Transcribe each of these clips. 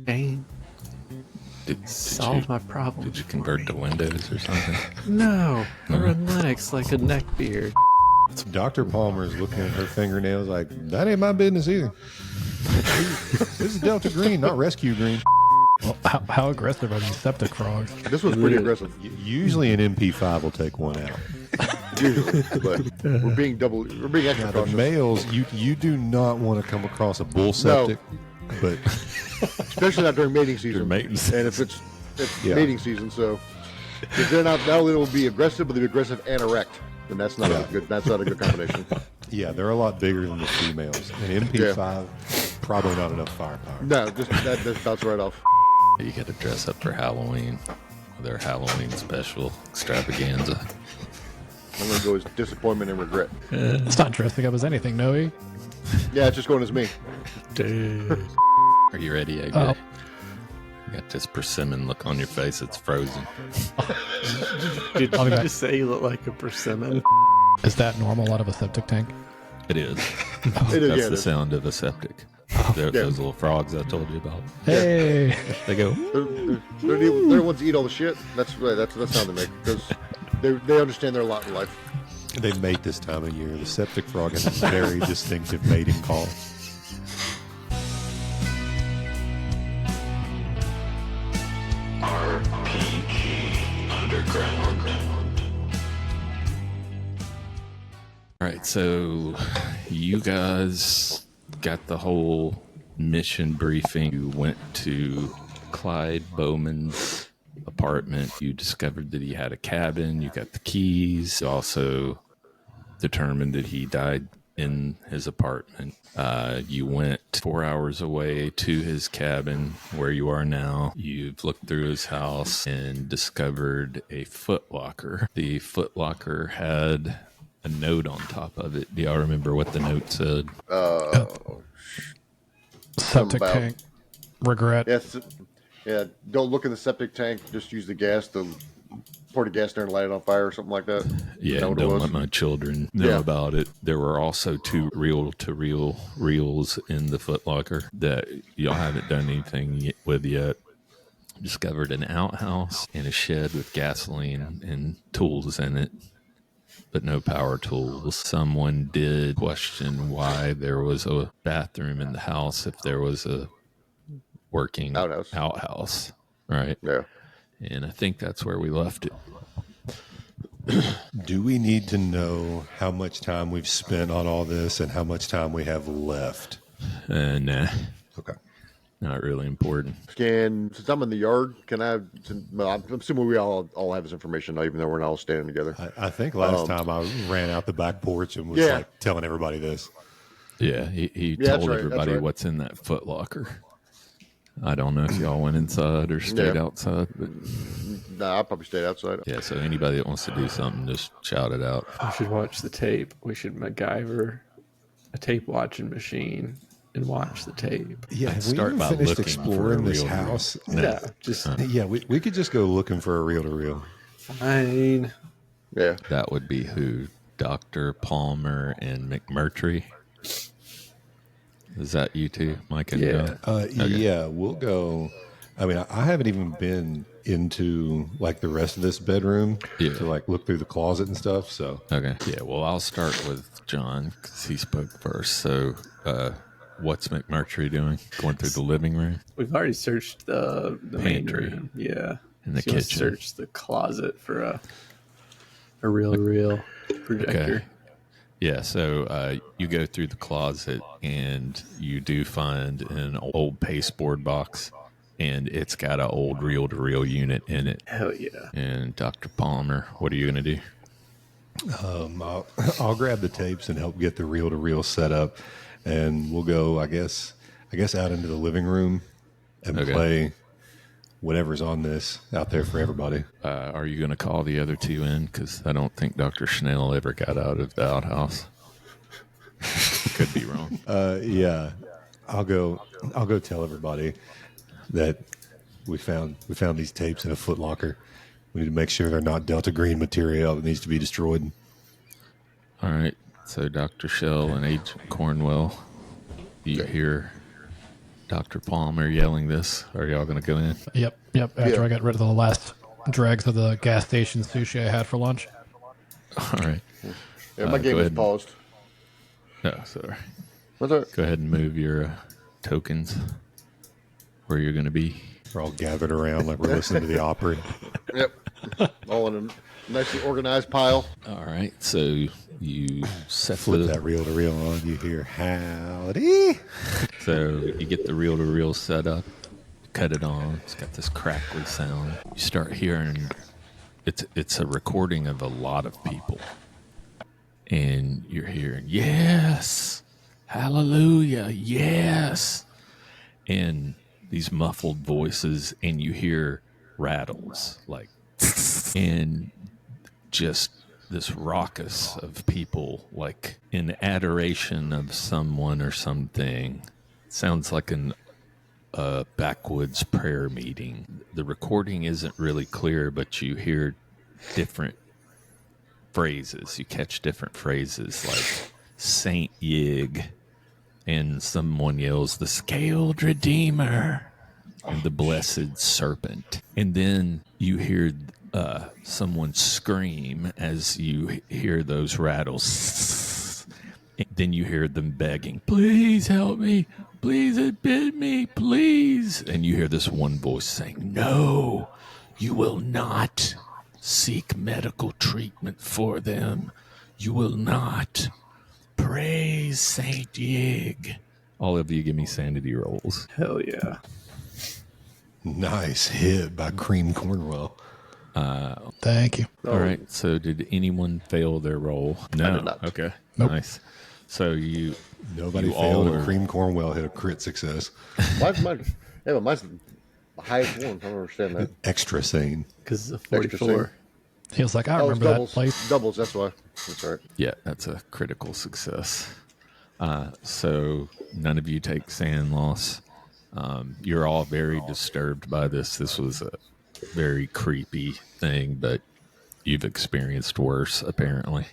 Pain. Did Solve you, my problem. Did you convert to Windows or something? No, I run Linux like a neckbeard. Dr. Palmer is looking at her fingernails like, that ain't my business either. This is Delta Green, not Rescue Green. Well, how aggressive are these septic frogs? This was pretty aggressive. Usually an MP5 will take one out. Usually, but we're being extra Now, the cautious. males, you do not want to come across a bull septic, but Especially not during mating season. mating season. And if it's Yeah. mating season, so if they're not only will be aggressive, but they'll be aggressive and erect. And that's not a good combination. yeah, they're a lot bigger than the females. An MP5, probably not enough firepower. No, just that bounce right off. You got to dress up for Halloween. Their Halloween special extravaganza. I'm gonna go as disappointment and regret. It's not dressing up as anything, Noe. Yeah, it's just going as me. Are you ready, AJ? Oh. You got this persimmon look on your face. It's frozen. Did I'll be you back. just say you look like a persimmon? Is that normal out of a septic tank? It is. It is, That's yeah, the it is. sound of a septic. Those little frogs I told you about. Hey, They go. They're the ones that eat all the shit. That's right. That's the sound they make because they understand their lot in life. They mate this time of year. The septic frog has a very distinctive mating call. RPG Underground. All right, so you guys got the whole mission briefing. You went to Clyde Bowman's apartment. You discovered that he had a cabin. You got the keys. You also determined that he died in his apartment. You went 4 hours away to his cabin where you are now. You've looked through his house and discovered a footlocker. The footlocker had a note on top of it. Do y'all remember what the note said? septic About- tank. Regret. Yes. Yeah. Don't look in the septic tank. Just use the gas to pour the gas there and light it on fire or something like that. Yeah, Is that what it don't was? let my children know Yeah. about it. There were also 2 reel-to-reel reels in the footlocker that y'all haven't done anything with yet. Discovered an outhouse and a shed with gasoline and tools in it, but no power tools. Someone did question why there was a bathroom in the house if there was a working outhouse, right? Yeah. And I think that's where we left it. Do we need to know how much time we've spent on all this and how much time we have left? Nah, Okay. not really important. Since I'm in the yard, can I? Well, I'm assuming we all have this information, even though we're not all standing together. I think last time I ran out the back porch and was like telling everybody this. Yeah, he Yeah, that's told right, that's everybody right. what's in that footlocker. I don't know if y'all went inside or stayed Yeah. outside, but Nah, I'll probably stay outside. yeah, so anybody that wants to do something, just shout it out. We should watch the tape. We should MacGyver a tape watching machine and watch the tape. Yeah, have we start even by finished looking exploring for a this real house? Yeah, just Yeah, we could just go looking for a reel-to-reel. fine. Yeah. That would be who? Dr. Palmer and McMurtry? Is that you two, Mike and Yeah. John? Yeah, we'll go. I mean, I haven't even been into like the rest of this bedroom Yeah. to like look through the closet and stuff. So Okay. Yeah, well, I'll start with John because he spoke first. So, what's McMurtry doing? Going through the living room? We've already searched the main Pantry. room. Yeah. In the So let's kitchen. search the closet for a real projector. Okay. Yeah, so you go through the closet and you do find an old pasteboard box, and it's got an old reel-to-reel unit in it. Hell yeah. And Dr. Palmer, what are you going to do? I'll grab the tapes and help get the reel-to-reel set up, and we'll go. I guess out into the living room and Okay. play whatever's on this out there for everybody. Are you going to call the other 2 in? Because I don't think Dr. Schnell ever got out of the outhouse. Could be wrong. Yeah, I'll go tell everybody that we found these tapes in a footlocker. We need to make sure they're not Delta Green material that needs to be destroyed. All right. So Dr. Shell and Agent Cornwell, you hear Dr. Palmer yelling this. Are y'all going to go in? Yep. After Yeah. I got rid of the last dregs of the gas station sushi I had for lunch. All right. Yeah, my go game is ahead. paused. No, sorry. What's that? Go ahead and move your tokens where you're going to be. We're all gathered around like we're listening to the opera. Yep. All in a nicely organized pile. All right. So you set Flip the that reel to reel on. You hear howdy. So you get the reel-to-reel set up, cut it on. It's got this crackly sound. You start hearing it's a recording of a lot of people, and you're hearing yes, hallelujah, yes, and these muffled voices, and you hear rattles like, and just this raucous of people like in adoration of someone or something. Sounds like a backwoods prayer meeting. The recording isn't really clear, but you hear different phrases. You catch different phrases like Saint Yig, and someone yells, the Scaled Redeemer, and the Blessed Serpent. And then you hear someone scream as you hear those rattles. Then you hear them begging, please help me, please admit me, please. And you hear this one voice saying, no, you will not seek medical treatment for them. You will not. Praise Saint Yig. All of you give me sanity rolls. Hell yeah. Nice hit by Cream Cornwell. Thank you. All right. So did anyone fail their roll? No. did not. Okay. Nope. Nice. So Nobody you failed, all and are- Cream Cornwell hit a crit success. Mine's mine. Yeah, but mine's the highest one. I don't understand that. Extra sane. Because it's a Extra 44. He was like, I Oh, it's remember that doubles. place. Doubles, that's why. That's right. Yeah, that's a critical success. So none of you take sand loss. You're all very disturbed by this. This was a very creepy thing, but you've experienced worse, apparently.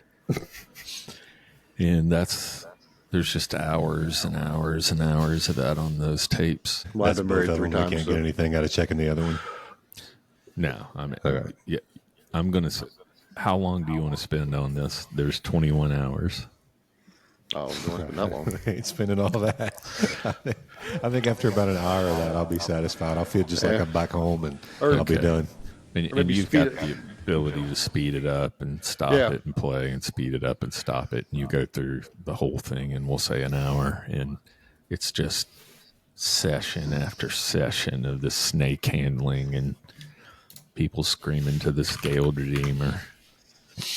And there's just hours and hours and hours of that on those tapes. Well, I've That's been both married of 3 them. We times. can't So. get anything out of checking the other one. No, I mean, Okay. yeah, I'm going to. How long do you want to spend on this? There's 21 hours. Oh, it wasn't been that long. I ain't spending all that. I think after about an hour of that, I'll be satisfied. I'll feel just like Yeah. I'm back home and Or- I'll be Okay. done. And Maybe you've speed got it- the ability to speed it up and stop Yeah. it and play and speed it up and stop it. And you go through the whole thing and we'll say an hour. And it's just session after session of this snake handling and people screaming to the Scaled Redeemer.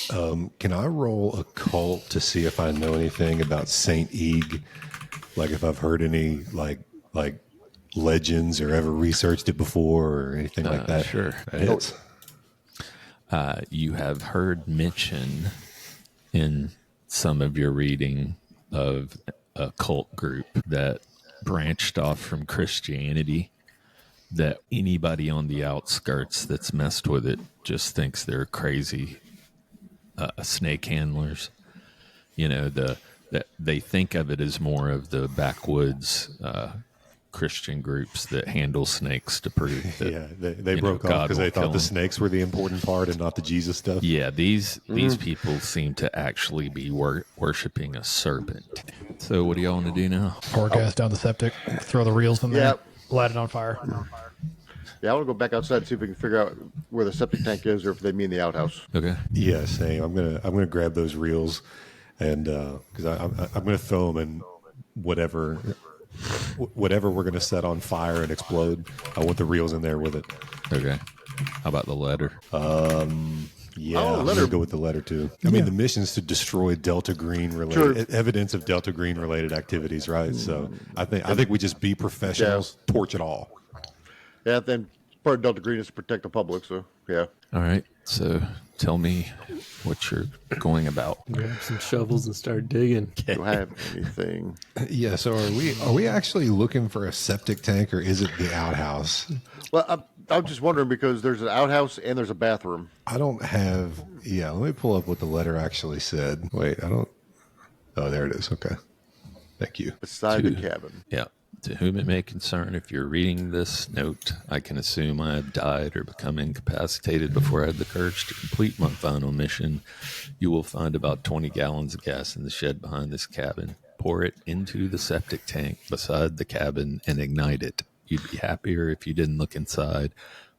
Can I roll a cult to see if I know anything about Saint Ig? Like if I've heard any like legends or ever researched it before or anything like that? Sure. That hits. You have heard mention in some of your reading of a cult group that branched off from Christianity, that anybody on the outskirts that's messed with it just thinks they're crazy snake handlers. You know, that they think of it as more of the backwoods Christian groups that handle snakes to prove that Yeah, they you know, broke off God because will they kill thought the 'em. snakes were the important part and not the Jesus stuff. Yeah, these people seem to actually be worshiping a serpent. So what do y'all want to do now? Pour gas down the septic, throw the reels in there, Yep. light it on fire. Yeah, I want to go back outside and see if we can figure out where the septic tank is or if they mean the outhouse. Okay. Yeah, same. I'm gonna grab those reels, and because I'm gonna throw them in whatever we're gonna set on fire and explode. I want the reels in there with it. Okay. How about the letter? Yeah, Oh, I'm letter- gonna go with the letter too. I mean, the mission's to destroy Delta Green related evidence of Delta Green related activities, right? So I think we just be professionals, torch it all. Yeah, then part of Delta Green is to protect the public, so yeah. All right. So tell me what you're going about. Grab some shovels and start digging. Do I have anything? Yeah. So are we actually looking for a septic tank or is it the outhouse? Well, I'm just wondering because there's an outhouse and there's a bathroom. I don't have. Yeah, let me pull up what the letter actually said. Wait, I don't. Oh, there it is. Okay. Thank you. Beside the cabin. Yeah. To whom it may concern, if you're reading this note, I can assume I have died or become incapacitated before I had the courage to complete my final mission. You will find about 20 gallons of gas in the shed behind this cabin. Pour it into the septic tank beside the cabin and ignite it. You'd be happier if you didn't look inside.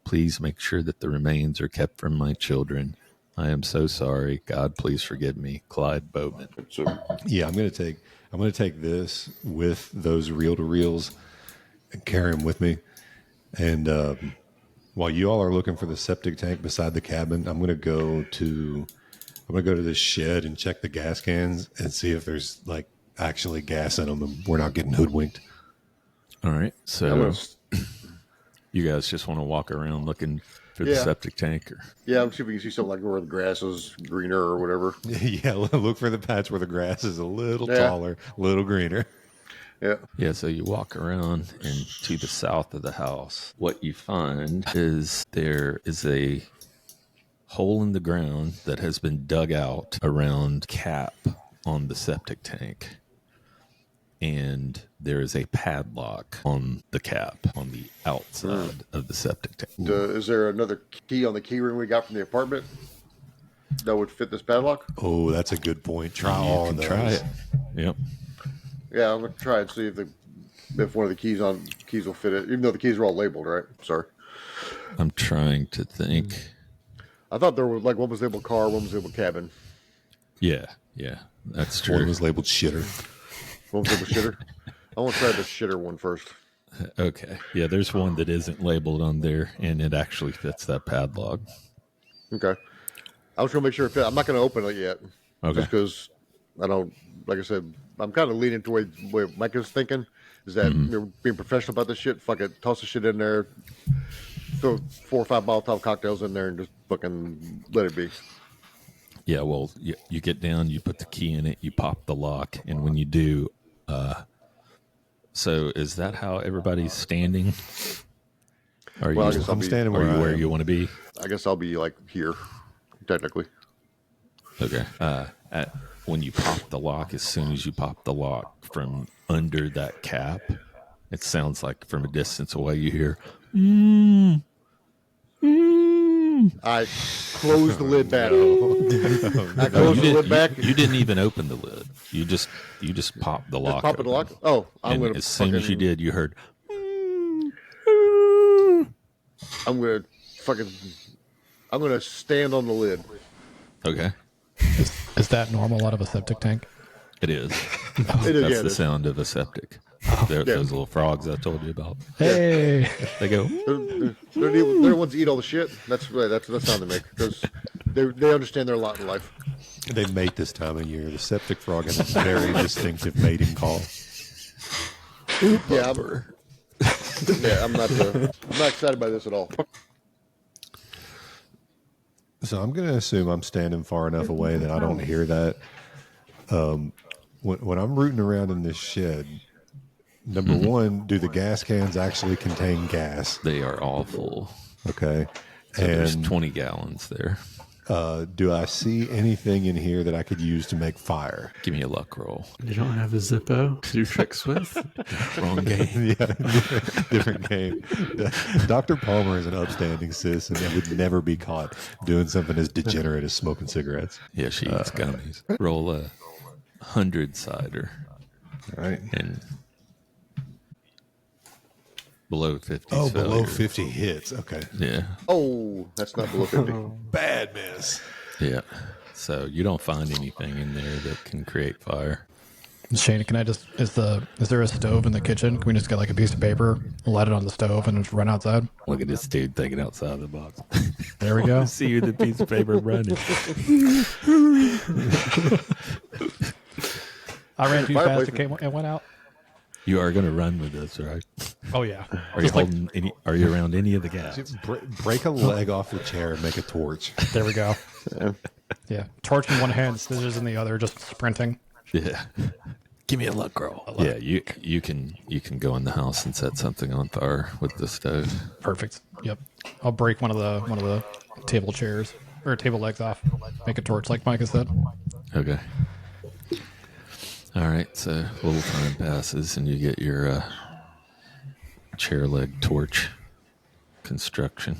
Please make sure that the remains are kept from my children. I am so sorry. God, please forgive me. Clyde Bowman. So, Yeah, I'm gonna take this with those reel-to-reels and carry them with me. And while you all are looking for the septic tank beside the cabin, I'm gonna go to this shed and check the gas cans and see if there's like actually gas in them and we're not getting hoodwinked. All right. I'm So gonna, you guys just want to walk around looking for the Yeah. septic tank? Or... yeah, I'm see if we can see something like where the grass is greener or whatever. Yeah, look for the patch where the grass is a little Yeah. taller, a little greener. Yeah. Yeah, so you walk around, and to the south of the house, what you find is there is a hole in the ground that has been dug out around cap on the septic tank. And there is a padlock on the cap on the outside of the septic tank. Is there another key on the key ring we got from the apartment that would fit this padlock? Oh, that's a good point. Try You all can of those. try it. Yep. Yeah, I'm gonna try and see if one of the keys will fit it. Even though the keys are all labeled, right? Sorry, I'm trying to think. I thought there was like one was labeled car, one was labeled cabin, Yeah, that's One true. was labeled shitter. one was labeled shitter. I want to try the shitter one first. Okay. Yeah, there's one that isn't labeled on there, and it actually fits that padlock. Okay, I was gonna make sure it fit. I'm not gonna open it yet, Okay. just because I don't. Like I said, I'm kind of leaning to way Mike is thinking. Is that you're being professional about this shit? Fuck it, toss the shit in there, throw 4 or 5 Molotov cocktails in there, and just fucking let it be. Yeah, well, you get down, you put the key in it, you pop the lock, and when you do, so is that how everybody's standing? Are Well, I you, guess I'll I'm be- standing are where you I where am. you want to be? I guess I'll be like here, technically. Okay. When you pop the lock, as soon as you pop the lock from under that cap, it sounds like from a distance away you hear, I closed the lid back. I closed the lid back. You didn't even open the lid. You just popped the lock. Pop it the open. lock. Oh, I'm And gonna. as soon as you fucking- did, you heard. I'm gonna fucking. I'm gonna stand on the lid. Okay, Is that normal out of a septic tank? it is. It is, That's yeah, it the is. sound of a septic. Those little frogs I told you about. Hey, They go. They're the ones that eat all the shit. That's the sound they make because they understand their lot in life. They mate this time of year. The septic frog has a very distinctive mating call. Yeah, I'm not excited by this at all. So I'm going to assume I'm standing far enough away that I don't hear that. When I'm rooting around in this shed, number one, do the gas cans actually contain gas? They are all full. Okay. So there's And 20 gallons there. do I see anything in here that I could use to make fire? Give me a luck roll. You don't have a Zippo to do tricks with? Wrong game. Yeah, different game. Dr. Palmer is an upstanding citizen and would never be caught doing something as degenerate as smoking cigarettes. Yeah, she eats gummies. Roll a 100 cider All right. and below 50. Oh, below 50 hits. Okay. Yeah. Oh, that's not below 50. Bad miss. Yeah. So you don't find anything in there that can create fire. Shane, can I just is there a stove in the kitchen? Can we just get like a piece of paper, light it on the stove, and just run outside? Look at this dude thinking outside the box. There we go. See you the piece of paper running. I ran too Fireplace. fast. It went out. You are going to run with this, right? Oh yeah. Are you holding any? Are you around any of the gas? Break a leg off the chair and make a torch. There we go. Yeah. Torch in one hand, scissors in the other, just sprinting. Yeah. Give me a luck roll. Yeah, you can go in the house and set something on fire with the stove. Perfect. Yep. I'll break one of the table chairs or table legs off. Make a torch like Micah said. Okay. All right, so a little time passes, and you get your chair leg torch construction.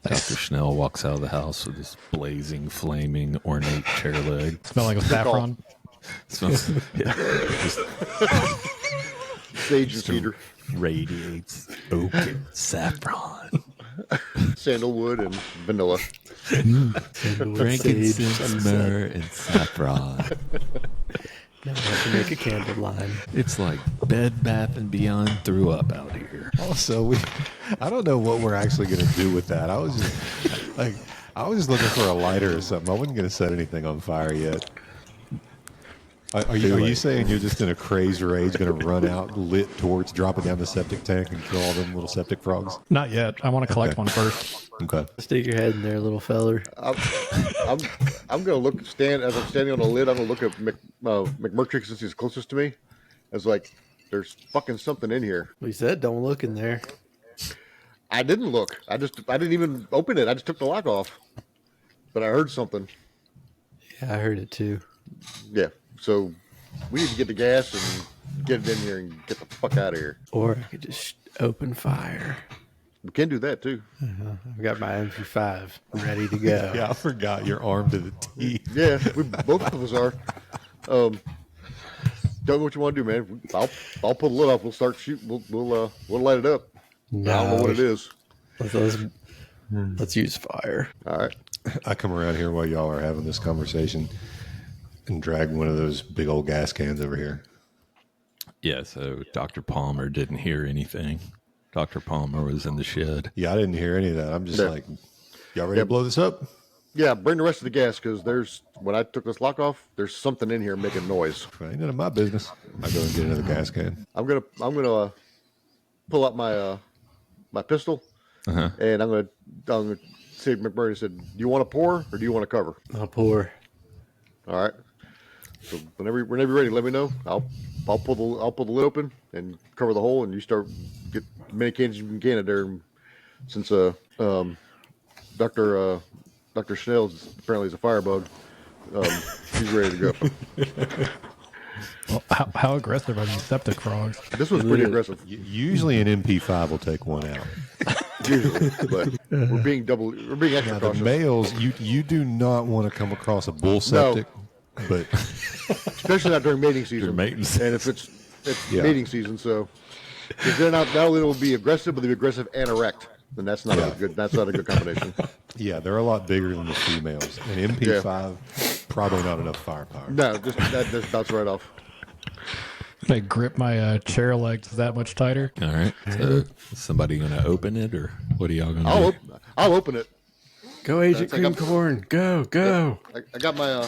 Nice. Dr. Schnell walks out of the house with his blazing, flaming, ornate chair leg. Smell like a saffron. Smells, yeah, just Sage and cedar, radiates oak and saffron. sandalwood, and vanilla. Frankincense, myrrh, and saffron. Now we have to make a candle line. It's like Bed Bath and Beyond threw up out here. Also, I don't know what we're actually going to do with that. I was just looking for a lighter or something. I wasn't going to set anything on fire yet. Are you saying you're just in a crazed rage going to run out lit towards dropping down the septic tank and kill all them little septic frogs? Not yet. I want to collect one first. Okay. Stick your head in there, little feller. I'm gonna look as I'm standing on the lid. I'm gonna look at McMurtry since he's closest to me. It's like there's fucking something in here. We said don't look in there. I didn't look. I didn't even open it. I just took the lock off. But I heard something. Yeah, I heard it too. Yeah. So we need to get the gas and get it in here and get the fuck out of here. Or I could just open fire. We can do that too. I've got my MP5 ready to go. Yeah, I forgot you're armed to the teeth. Yeah, we both of us are. Tell me what you want to do, man. I'll pull the lid off. We'll start shooting. We'll light it up. I don't know what it is. Let's use fire. All right. I come around here while y'all are having this conversation and drag one of those big old gas cans over here. Yeah, so Dr. Palmer didn't hear anything. Dr. Palmer was in the shed. Yeah, I didn't hear any of that. I'm just Yeah. like, y'all ready to blow this up? Yeah, bring the rest of the gas because when I took this lock off, there's something in here making noise. Ain't none of my business. I go and get another gas can. I'm gonna pull out my my pistol, and I'm gonna say to McMurray, said, "Do you want to pour or do you want to cover?" I'll pour. All right. So whenever you're ready, let me know. I'll pull the lid open and cover the hole, and you start get as many cans as you can in there. And since Dr. Schnell apparently is a firebug, he's ready to go. Well, how aggressive are these septic frogs? This was pretty aggressive, Usually an MP5 will take one out. usually, but we're being extra Now, the cautious, males, you do not want to come across a bull septic, but especially not during mating season. mating season. And if it's Yeah. mating season, so if they're not only will be aggressive, but they'll be aggressive and erect. Then that's not a good. That's not a good combination. yeah, they're a lot bigger than the females. An MP5, probably not enough firepower. No, just bounce right off. They grip my chair legs that much tighter. All right. So is somebody going to open it, or what are y'all going to do? I'll open it. Go, Agent Take up- Cream Corn. Go. I got my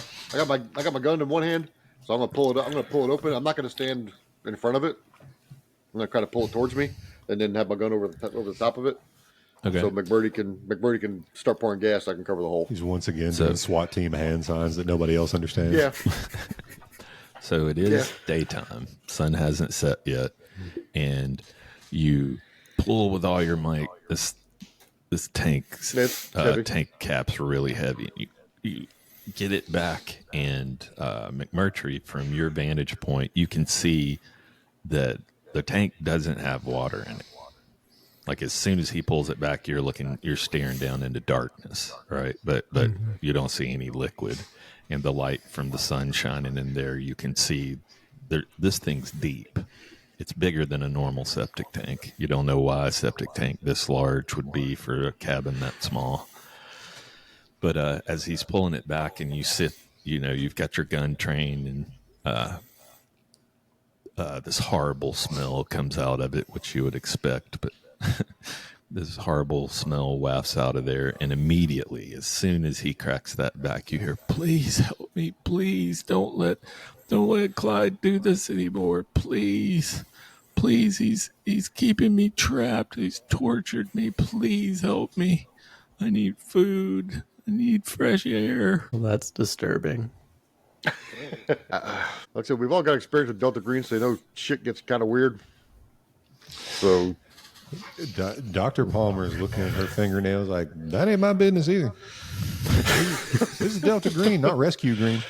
gun in one hand, so I'm gonna pull it. I'm gonna pull it open. I'm not gonna stand in front of it. I'm gonna try to pull it towards me, and then have my gun over the top of it. Okay. So McMurdy can start pouring gas. I can cover the hole. He's once again doing SWAT team hand signs that nobody else understands. Yeah. So it is daytime. Sun hasn't set yet, and you pull with all your might. This tank's It's heavy. tank cap's really heavy. You get it back, and McMurtry, from your vantage point, you can see that the tank doesn't have water in it. Like as soon as he pulls it back, you're staring down into darkness, right? But you don't see any liquid. And the light from the sun shining in there, you can see this thing's deep. It's bigger than a normal septic tank. You don't know why a septic tank this large would be for a cabin that small. But as he's pulling it back and you sit, you've got your gun trained, and this horrible smell comes out of it, which you would expect. But this horrible smell wafts out of there, and immediately, as soon as he cracks that back, you hear, "Please help me! Please don't let Clyde do this anymore! Please, he's keeping me trapped. He's tortured me. Please help me! I need food. I need fresh air." Well, that's disturbing. Like I said, we've all got experience with Delta Green, so they know shit gets kind of weird. So Dr. Palmer is looking at her fingernails like, that ain't my business either. This is Delta Green, not Rescue Green.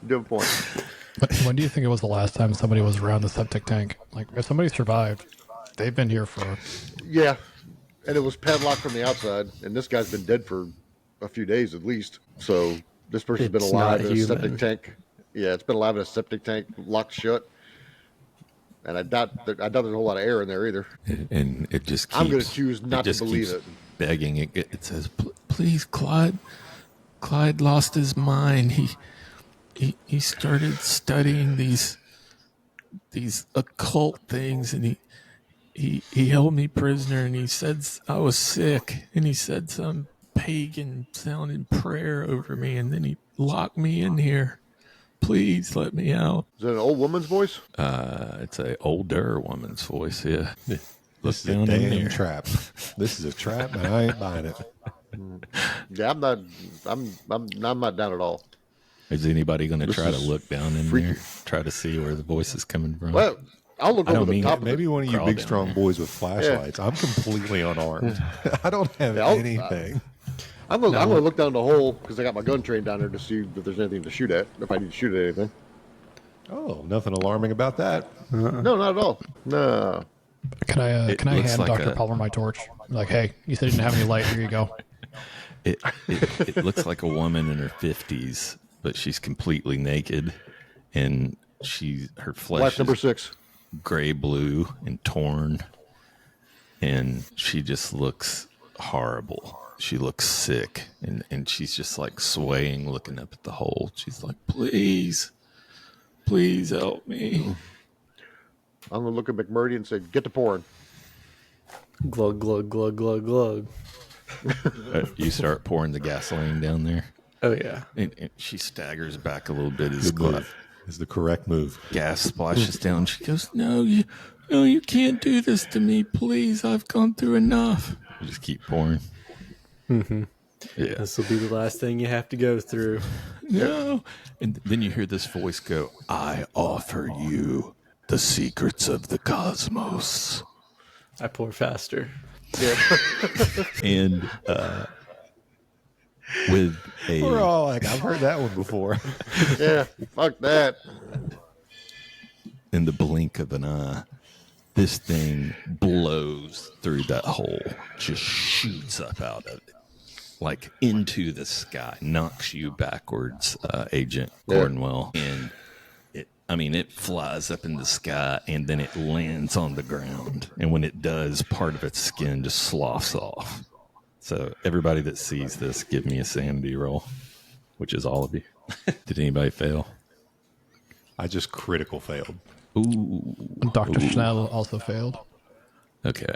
You have a point. When do you think it was the last time somebody was around the septic tank? Like, if somebody survived, they've been here for. Yeah, and it was padlocked from the outside, and this guy's been dead for a few days at least. So this person's been It's alive not in a septic human. tank. Yeah, it's been alive in a septic tank, locked shut. And I doubt there's a whole lot of air in there either. And it just keeps, I'm going to choose not to just believe keeps it. begging. It says, "Please, Clyde. Clyde lost his mind. He started studying these occult things, and he held me prisoner, and he said I was sick, and he said some pagan sounding prayer over me, and then he locked me in here. Please let me out." Is that an old woman's voice? It's a older woman's voice. Yeah. Look This is a down in damn there. trap. This is a trap, and I ain't buying it. Yeah, I'm not. I'm not down at all. Is anybody going to This try to is look down in freaky. there, try to see where the voice is coming from? Well, I'll look I don't over the mean top it. of Maybe it. one of you Crawl big, down strong there. boys with flashlights. I'm completely unarmed. I don't have Yeah, I'll- anything. I'm gonna look down the hole because I got my gun trained down there to see if there's anything to shoot at. If I need to shoot at anything. Oh, nothing alarming about that. No, not at all. No. Can I It can I looks hand like Dr. a- Palmer my torch? Like, hey, you said you didn't have any light. Here you go. It looks like a woman in her 50s, but she's completely naked, and her flesh Wife number is 6. gray blue and torn, and she just looks horrible. She looks sick, and she's just like swaying, looking up at the hole. She's like, please help me. I'm gonna look at McMurdy and say, "Get to pouring." Glug, glug, glug, glug, glug. You start pouring the gasoline down there, Oh, yeah. and she staggers back a little bit as Good move. Is the correct move. gas splashes down. She goes, no, you can't do this to me, please. I've gone through enough. You just keep pouring. Yeah. This will be the last thing you have to go through. No. And then you hear this voice go, I offer you the secrets of the cosmos. I pour faster. And with We're a all like, I've heard that one before. Yeah, fuck that. in the blink of an eye, this thing blows through that hole, just shoots up out of it, like into the sky, knocks you backwards, Agent Cornwell. And it flies up in the sky, and then it lands on the ground. And when it does, part of its skin just sloughs off. So everybody that sees this, give me a sanity roll, which is all of you. Did anybody fail? I just critical failed. Ooh. Dr. Schnell also failed. Okay.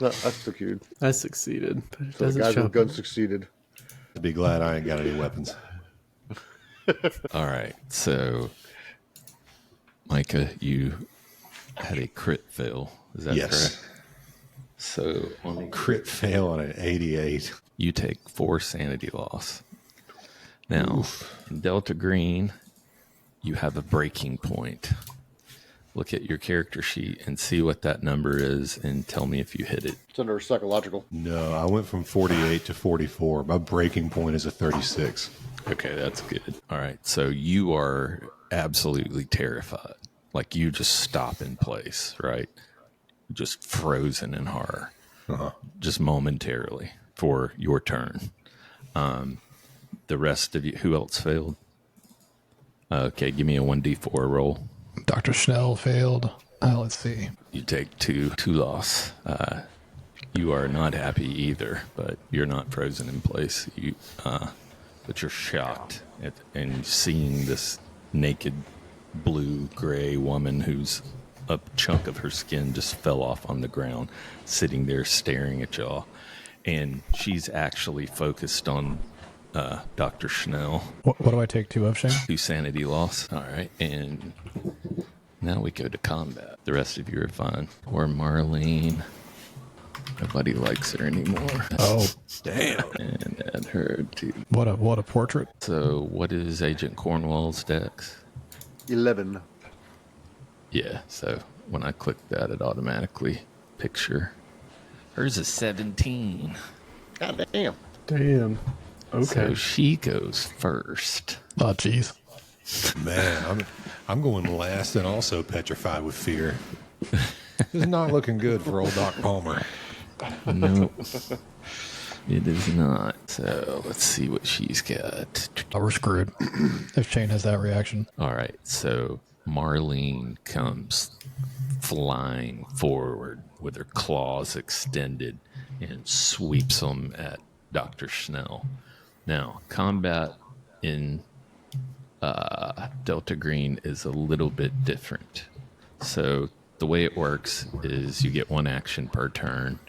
No, I succeeded. I succeeded, but it The doesn't guys show. with guns succeeded. Be glad I ain't got any weapons. All right. So, Micah, you had a crit fail. Is that Yes. correct? So, on a Crit fail on an 88. you take 4 sanity loss. Now, in Delta Green, you have a breaking point. Look at your character sheet and see what that number is and tell me if you hit it. It's under psychological. No, I went from 48 to 44. My breaking point is a 36. Okay, that's good. All right, so you are absolutely terrified. Like you just stop in place, right? Just frozen in horror, just momentarily for your turn. The rest of you, who else failed? Okay, give me a 1d4 roll. Dr. Schnell failed. Let's see. You take two loss. You are not happy either, but you're not frozen in place. But you're shocked and seeing this naked blue gray woman who's a chunk of her skin just fell off on the ground, sitting there staring at y'all, and she's actually focused on Dr. Schnell. What do I take 2 of, Shane? 2 sanity loss. All right, and now we go to combat. The rest of you are fine. Or Marlene. Nobody likes her anymore. Oh, Damn. And add her to. what a portrait. So, what is Agent Cornwall's dex? 11. Yeah, so when I click that, it automatically picture. Hers is 17. God damn. Damn. Okay. So she goes first. Oh, jeez. Man, I'm going last and also petrified with fear. This is not looking good for old Doc Palmer. Nope. It is not. So let's see what she's got. Oh, we're screwed if Shane has that reaction. All right. So Marlene comes flying forward with her claws extended and sweeps them at Dr. Schnell. Now, combat in Delta Green is a little bit different. So the way it works is you get one action per turn,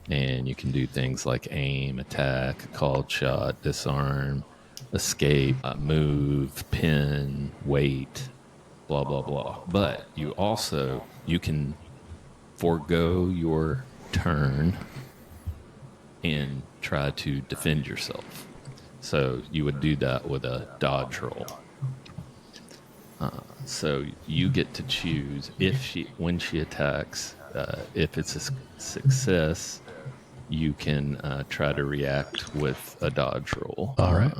and you can do things like aim, attack, called shot, disarm, escape, move, pin, wait, blah, blah, blah. But you can forego your turn and try to defend yourself. So you would do that with a dodge roll. So you get to choose when she attacks, if it's a success, you can try to react with a dodge roll. All right.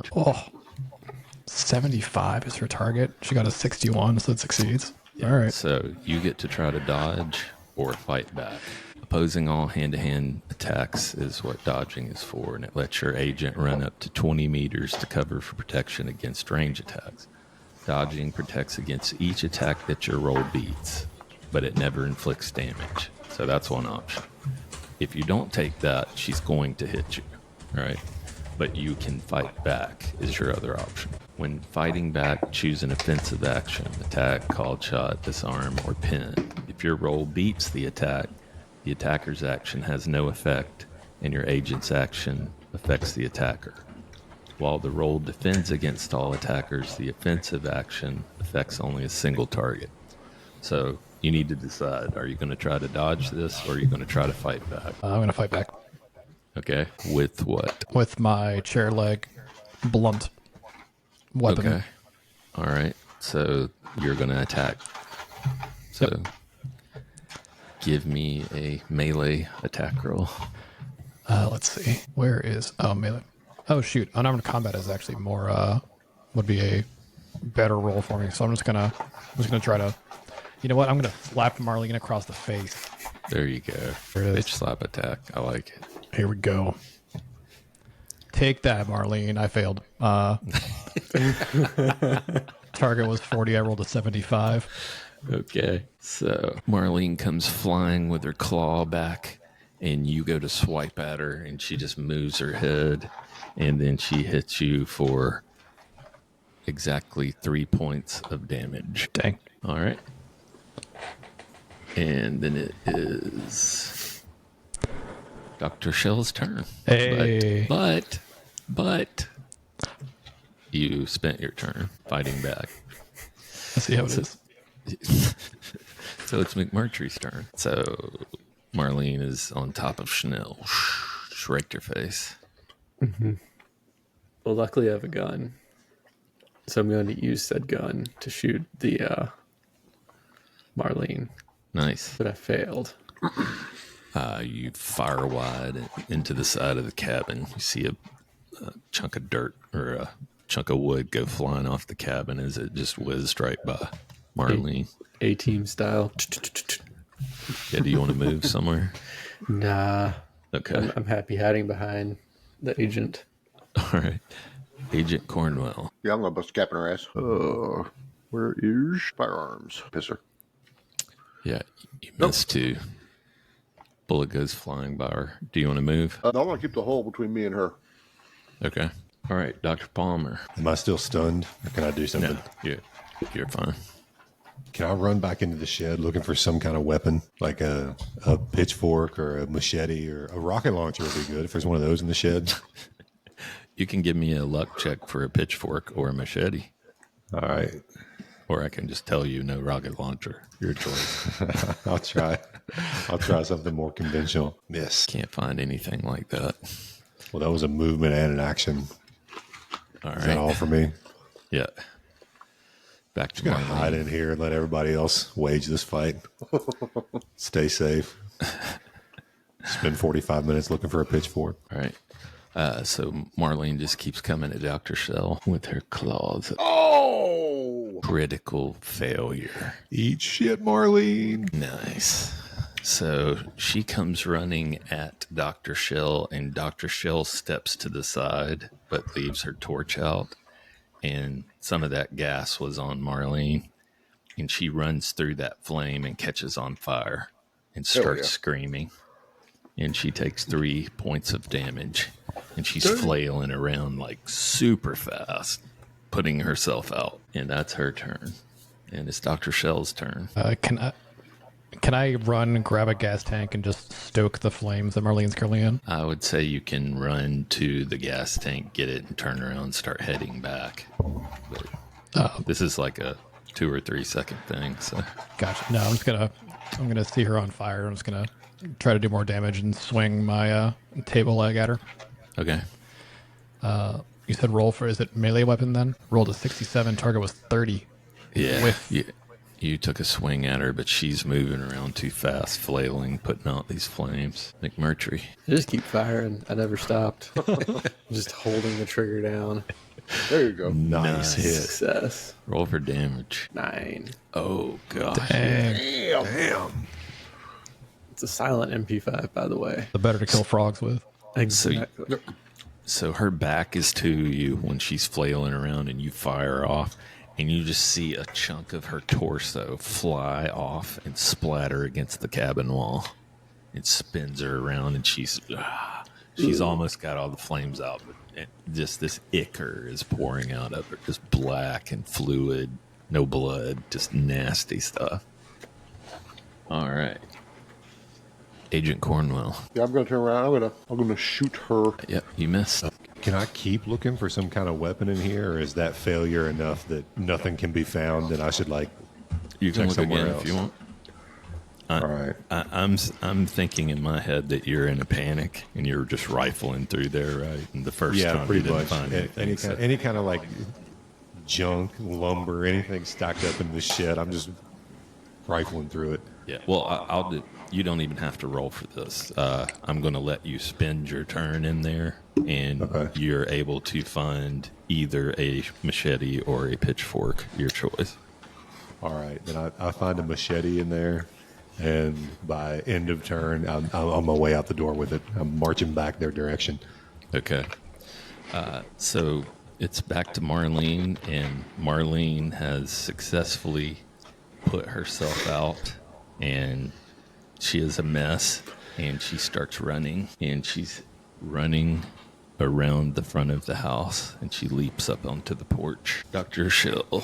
75 is her target. She got a 61, so it succeeds. All right. So you get to try to dodge or fight back. Opposing all hand-to-hand attacks is what dodging is for, and it lets your agent run up to 20 meters to cover for protection against range attacks. Dodging protects against each attack that your roll beats, but it never inflicts damage. So that's one option. If you don't take that, she's going to hit you, right? But you can fight back is your other option. When fighting back, choose an offensive action: attack, called shot, disarm, or pin. If your roll beats the attack, the attacker's action has no effect, and your agent's action affects the attacker. While the roll defends against all attackers, the offensive action affects only a single target. So you need to decide, are you going to try to dodge this, or are you going to try to fight back? I'm going to fight back Okay. With what? with my chair leg blunt weapon. Okay. All right. So you're going to attack. So give me a melee attack roll. Let's see. Where is... Oh, melee. Oh, shoot. Unarmed combat is actually more... would be a better roll for me. So I'm just gonna try to... You know what? I'm going to slap Marlene across the face. There you go. There it is. Bitch slap attack. I like it. Here we go. Take that, Marlene. I failed. Target was 40. I rolled a 75. Okay. So Marlene comes flying with her claw back, and you go to swipe at her, and she just moves her head, and then she hits you for exactly 3 points of damage. Dang. All right. And then it is Dr. Shell's turn. Hey. But you spent your turn fighting back. Let's see how it is. So it's McMurtry's turn. So Marlene is on top of Schnell. Raked her face. Well, luckily I have a gun, so I'm going to use said gun to shoot the Marlene, Nice. but I failed. You fire wide into the side of the cabin. You see a chunk of dirt or a chunk of wood go flying off the cabin as it just whizzed right by Marlene. A-team style. Yeah, do you want to move somewhere? Nah, Okay. I'm happy hiding behind the agent. All right. Agent Cornwell. Yeah, I'm gonna bust a cap in her ass. Where is firearms? Pisser. Yeah, you missed too. Bullet goes flying by her. Do you want to move? I want to keep the hole between me and her. Okay. All right, Dr. Palmer. Am I still stunned, or can I do something? No, you're fine. Can I run back into the shed looking for some kind of weapon, like a pitchfork or a machete or a rocket launcher would be good if there's one of those in the shed? You can give me a luck check for a pitchfork or a machete, All right. or I can just tell you no rocket launcher. Your choice. I'll try. I'll try something more conventional. Miss. Can't find anything like that. Well, that was a movement and an action. All Is that all right. for me? Yeah. Back to Gonna Marlene. hide in here and let everybody else wage this fight. Stay safe. Spend 45 minutes looking for a pitchfork. All right. So Marlene just keeps coming at Dr. Shell with her claws. Oh! critical failure. Eat shit, Marlene. Nice. So she comes running at Dr. Shell, and Dr. Shell steps to the side but leaves her torch out. And some of that gas was on Marlene. And she runs through that flame and catches on fire and starts screaming. And she takes 3 points of damage. And she's flailing around like super fast, putting herself out. And that's her turn. And it's Dr. Shell's turn. Can I run, grab a gas tank, and just stoke the flames that Marlene's currently in? I would say you can run to the gas tank, get it, and turn around and start heading back. But this is like a 2 or 3 second thing. So Gotcha. No, I'm gonna see her on fire. I'm just gonna try to do more damage and swing my table leg at her. okay. You said roll for, is it melee weapon then? Rolled a 67, target was 30. Yeah. You took a swing at her, but she's moving around too fast, flailing, putting out these flames. McMurtry. I just keep firing. I never stopped. Just holding the trigger down. There you go. Nice hit. Success. Roll for damage. 9. Oh, gosh. Dang. Damn. It's a silent MP5, by the way. The better to kill frogs with. Exactly. So her back is to you when she's flailing around and you fire off, and you just see a chunk of her torso fly off and splatter against the cabin wall. It spins her around, and she's almost got all the flames out, but just this ichor is pouring out of her, just black and fluid, no blood, just nasty stuff. All right. Agent Cornwell. Yeah, I'm gonna turn around. I'm gonna shoot her. Yep, you missed. Can I keep looking for some kind of weapon in here, or is that failure enough that nothing can be found and I should like You can check look somewhere again else? if you want. All right. I'm thinking in my head that you're in a panic and you're just rifling through there, right? And the first Yeah, time you pretty didn't much. find anything. Any kind of like junk, lumber, anything stacked up in the shed, I'm just rifling through it. Yeah. Well, I'll do. You don't even have to roll for this. I'm going to let you spend your turn in there, and Okay. you're able to find either a machete or a pitchfork, your choice. All right, then I find a machete in there, and by end of turn, I'm on my way out the door with it. I'm marching back their direction. Okay. So it's back to Marlene, and Marlene has successfully put herself out, and she is a mess, and she starts running, and she's running around the front of the house, and she leaps up onto the porch. Dr. Schill.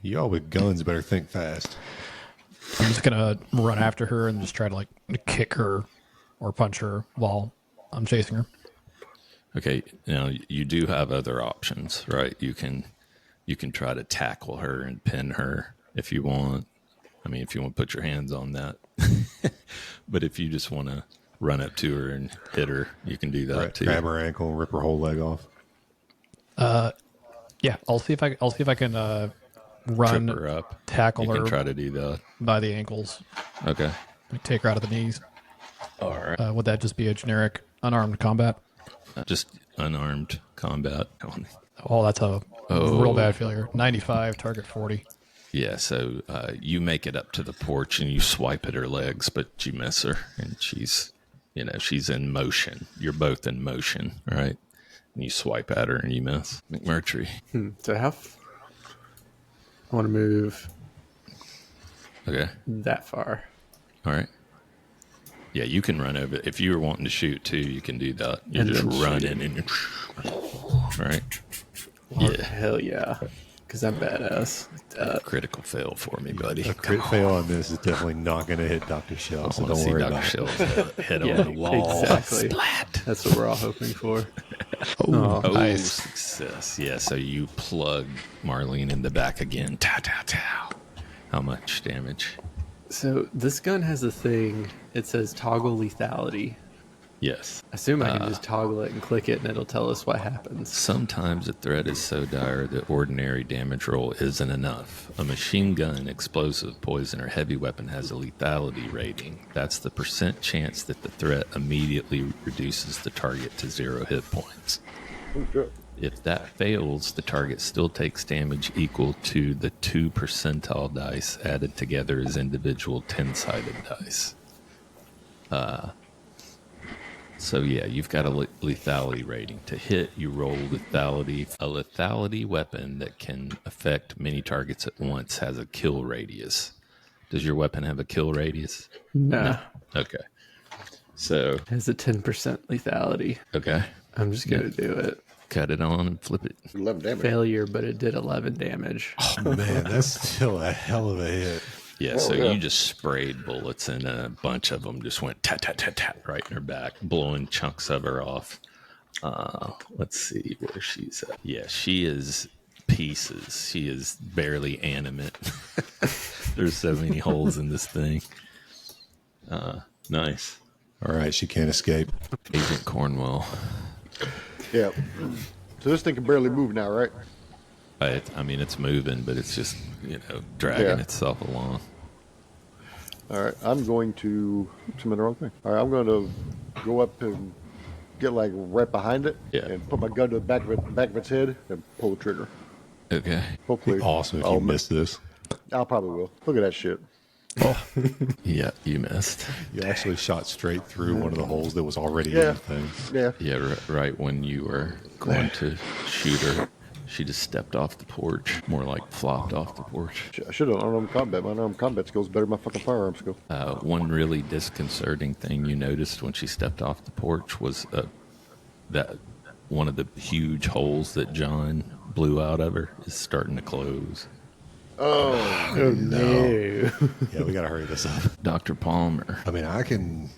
Y'all with guns better think fast. I'm just gonna run after her and just try to like kick her or punch her while I'm chasing her. Okay, now you do have other options, right? You can try to tackle her and pin her if you want. I mean, if you want to put your hands on that. But if you just want to run up to her and hit her, you can do that too. Grab her ankle and rip her whole leg off. Yeah, I'll see if I can run, Trip her up. tackle You her can try to do that. by the ankles, Okay. like, take her out of the knees. All right. Would that just be a generic unarmed combat? Just unarmed combat. Oh, that's a real bad failure. 95, target 40. Yeah, so you make it up to the porch and you swipe at her legs, but you miss her, and she's in motion. You're both in motion, right? And you swipe at her and you miss. McMurtry. So I want to move Okay. that far. All right. Yeah, you can run over. If you were wanting to shoot too, you can do that. You're And just then running and right. Yeah. Hell yeah. Because I'm badass. Like that. Critical fail for me, buddy. A crit fail on this is definitely not going to hit Dr. Shell, I so want to don't see worry Dr. about it. Shell's head Yeah, on the wall. exactly. Splat. That's what we're all hoping for. Oh, Oh, nice. success. Yeah, so you plug Marlene in the back again. Tow, tow, tow. How much damage? So this gun has a thing. It says toggle lethality. Yes. I assume I can just toggle it and click it, and it'll tell us what happens. Sometimes a threat is so dire that ordinary damage roll isn't enough. A machine gun, explosive, poison, or heavy weapon has a lethality rating. That's the % chance that the threat immediately reduces the target to 0 hit points. If that fails, the target still takes damage equal to the 2 percentile dice added together as individual 10-sided dice. So yeah, you've got a lethality rating. To hit, you roll lethality. A lethality weapon that can affect many targets at once has a kill radius. Does your weapon have a kill radius? No. Okay. So, It has a 10% lethality. okay. I'm just going to do it. Cut it on and flip it. 11 damage. Failure, but it did 11 damage. Man, that's still a hell of a hit. Yeah, so you just sprayed bullets and a bunch of them just went tat, tat, tat, tat right in her back, blowing chunks of her off. Let's see where she's at. Yeah, she is pieces. She is barely animate. There's so many holes in this thing. Nice. All right, she can't escape. Agent Cornwell. Yeah. So this thing can barely move now, right? I mean, it's moving, but it's just, dragging Yeah. itself along. All right. I'm going to. I'm in the wrong thing. All right. I'm going to go up and get like right behind it Yeah. and put my gun to the back of its head and pull the trigger. Okay. Hopefully. Awesome if I'll you miss this. I probably will. Look at that shit. Yeah, you missed. You actually shot straight through one of the holes that was already in Yeah. the thing. Yeah. Yeah, right when you were going to shoot her, she just stepped off the porch, more like flopped off the porch. I should have unarmed combat. My unarmed combat skills better than my fucking firearm skill. One really disconcerting thing you noticed when she stepped off the porch was that one of the huge holes that John blew out of her is starting to close. Oh, no. Yeah, we got to hurry this up. Dr. Palmer. I mean, I'm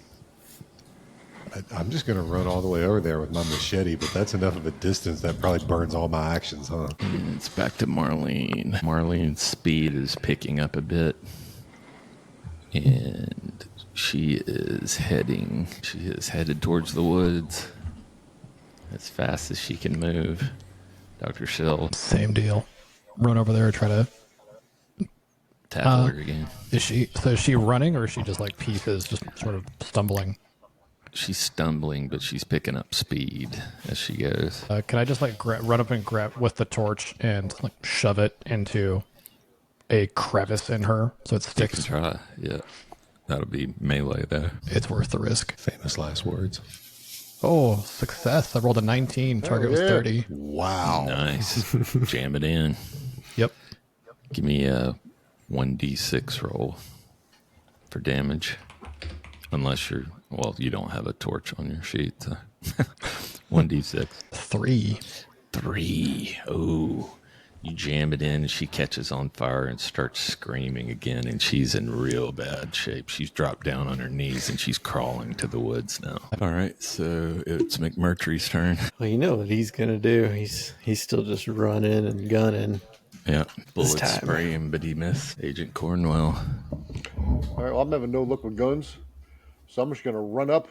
just going to run all the way over there with my machete, but that's enough of a distance that probably burns all my actions, huh? It's back to Marlene. Marlene's speed is picking up a bit. And she is headed towards the woods as fast as she can move. Dr. Shell, Same deal. Run over there and try to. tackle her again. Is she running or is she just like pieces, just sort of stumbling? She's stumbling, but she's picking up speed as she goes. Can I just like run up and grab with the torch and like shove it into a crevice in her so it You can sticks? try, yeah. That'll be melee, though. It's worth the risk. Famous last words. Oh, success. I rolled a 19. Target was yeah. 30. Wow. Nice. Jam it in. Yep. Give me a 1d6 roll for damage. Unless you don't have a torch on your sheet. So. 1d6. 3. 3. Oh. You jam it in and she catches on fire and starts screaming again, and she's in real bad shape. She's dropped down on her knees and she's crawling to the woods now. All right, so it's McMurtry's turn. Well, you know what he's gonna do. He's still just running and gunning. Yeah, bullets time. spray him, but he missed. Agent Cornwell. All right. Well, I'm having no luck with guns, so I'm just gonna run up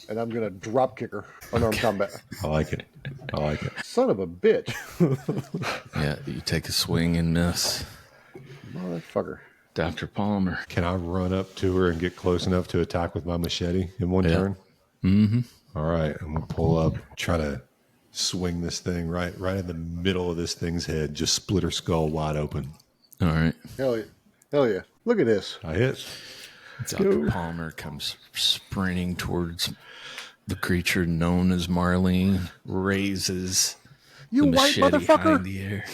and I'm gonna drop kick her. Unarmed combat. I like it. I like it. Son of a bitch. Yeah, you take a swing and miss. Motherfucker. Dr. Palmer. Can I run up to her and get close enough to attack with my machete in one Yeah. turn? Mm-hmm. All right. I'm going to pull up, try to swing this thing right in the middle of this thing's head, just split her skull wide open. All right. Hell yeah. Hell yeah. Look at this. I hit. Dr. Palmer comes sprinting towards the creature known as Marlene, raises You the white machete high in motherfucker. the air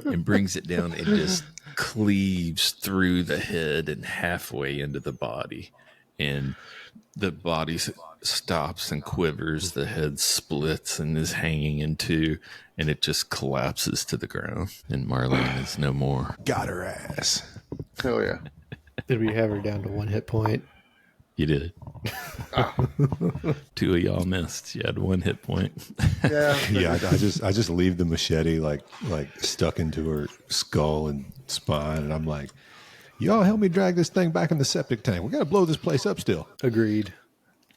and brings it down and just cleaves through the head and halfway into the body. And the body stops and quivers. The head splits and is hanging in two, and it just collapses to the ground. And Marlene is no more. Got her ass. Hell yeah. Did we have her down to 1 hit point? You did. Two of y'all missed. You had 1 hit point. Yeah. Yeah, I just leave the machete like stuck into her skull and spine, and I'm like, y'all help me drag this thing back in the septic tank. We got to blow this place up still. Agreed.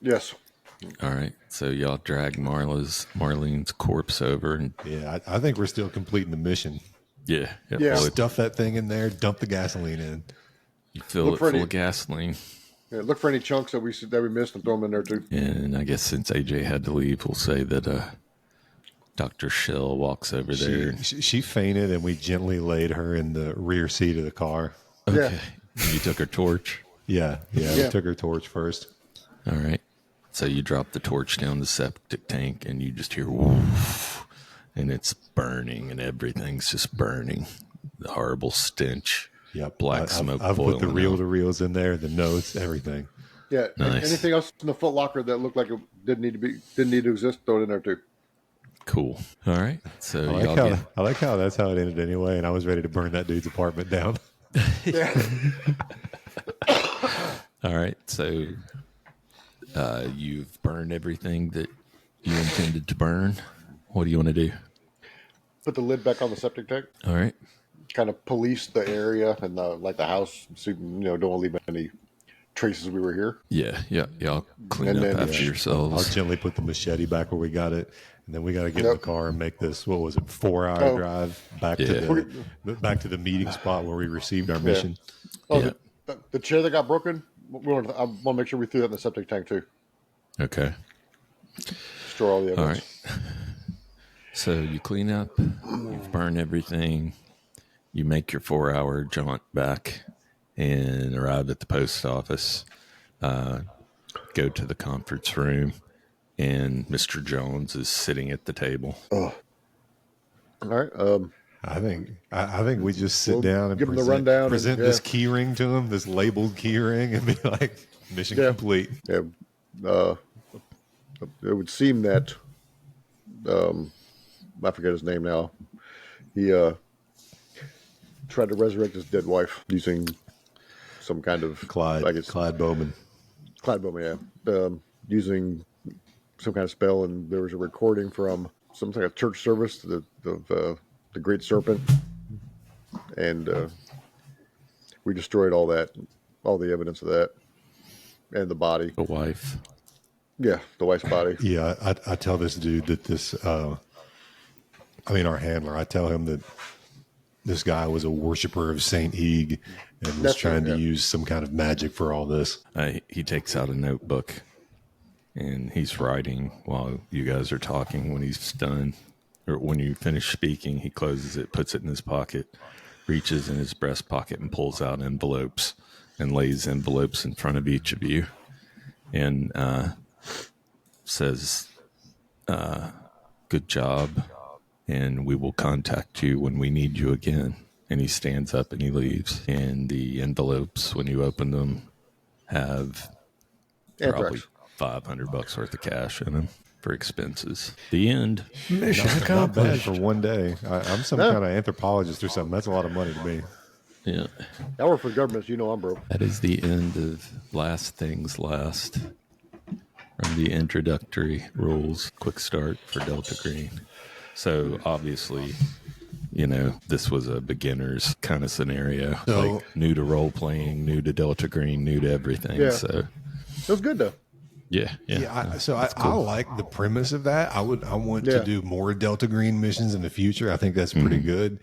Yes. All right. So y'all drag Marlene's corpse over and Yeah, I think we're still completing the mission. yeah. Yeah. Well, Stuff that thing in there, dump the gasoline in. you fill Look it for full any- of gasoline. Yeah, look for any chunks that we missed and throw them in there too. And I guess since AJ had to leave, we'll say that Dr. Shell walks over there. She fainted, and we gently laid her in the rear seat of the car. Okay. You took her torch. Yeah. Yeah. We took her torch first. All right. So you drop the torch down the septic tank, and you just hear woof, and it's burning, and everything's just burning. The horrible stench. Yep. Black smoke I've put the boiling reel out. to reels in there, the notes, everything. Yeah. Nice. Anything else in the Foot Locker that looked like it didn't need to exist, throw it in there too. Cool. All right. So I y'all I like how that's how it ended anyway, and I was ready to burn that dude's apartment down. All right. So you've burned everything that you intended to burn. What do you want to do? Put the lid back on the septic tank. All right. Kind of police the area and the house, so don't want to leave any traces we were here. Yeah. Y'all clean And up then, after yeah. I'll yourselves. gently put the machete back where we got it, and then we got to get in the car and make this. What was it? 4-hour drive back to the meeting spot where we received our mission. Oh, Yeah. the chair that got broken. I want to make sure we threw that in the septic tank too. Okay. Store all the All evidence. right. So you clean up, you burn everything, you make your 4-hour jaunt back and arrive at the post office, go to the conference room, and Mr. Jones is sitting at the table. All right. I think we just sit We'll down and give 'em the present, rundown and- present this key ring to him, this labeled key ring, and be like, mission complete. Yeah. It would seem that I forget his name now. He tried to resurrect his dead wife using some kind of Clyde Bowman. Clyde Bowman, yeah. Using some kind of spell, and there was a recording from something like a church service of the Great Serpent, and we destroyed all the evidence of that, and the body. The wife. Yeah, the wife's body. Yeah, I tell this dude that our handler, I tell him that this guy was a worshiper of Saint Eeg and was That's trying right, to yeah. use some kind of magic for all this. He takes out a notebook and he's writing while you guys are talking. When he's done, or when you finish speaking, he closes it, puts it in his pocket, reaches in his breast pocket and pulls out envelopes and lays envelopes in front of each of you and says, good job, and we will contact you when we need you again. And he stands up and he leaves. And the envelopes, when you open them, have probably $500 worth of cash in them for expenses. The end. Mission Not bad accomplished. for one day. I'm some kind of anthropologist or something. That's a lot of money to me. Yeah. I work for government, so I'm broke. That is the end of Last Things Last. From the introductory rules, quick start for Delta Green. So obviously, this was a beginner's kind of scenario. So- like new to role playing, new to Delta Green, new to everything. Yeah. So It was good though. yeah. I like the premise of that. I want Yeah. to do more Delta Green missions in the future. I think that's pretty good.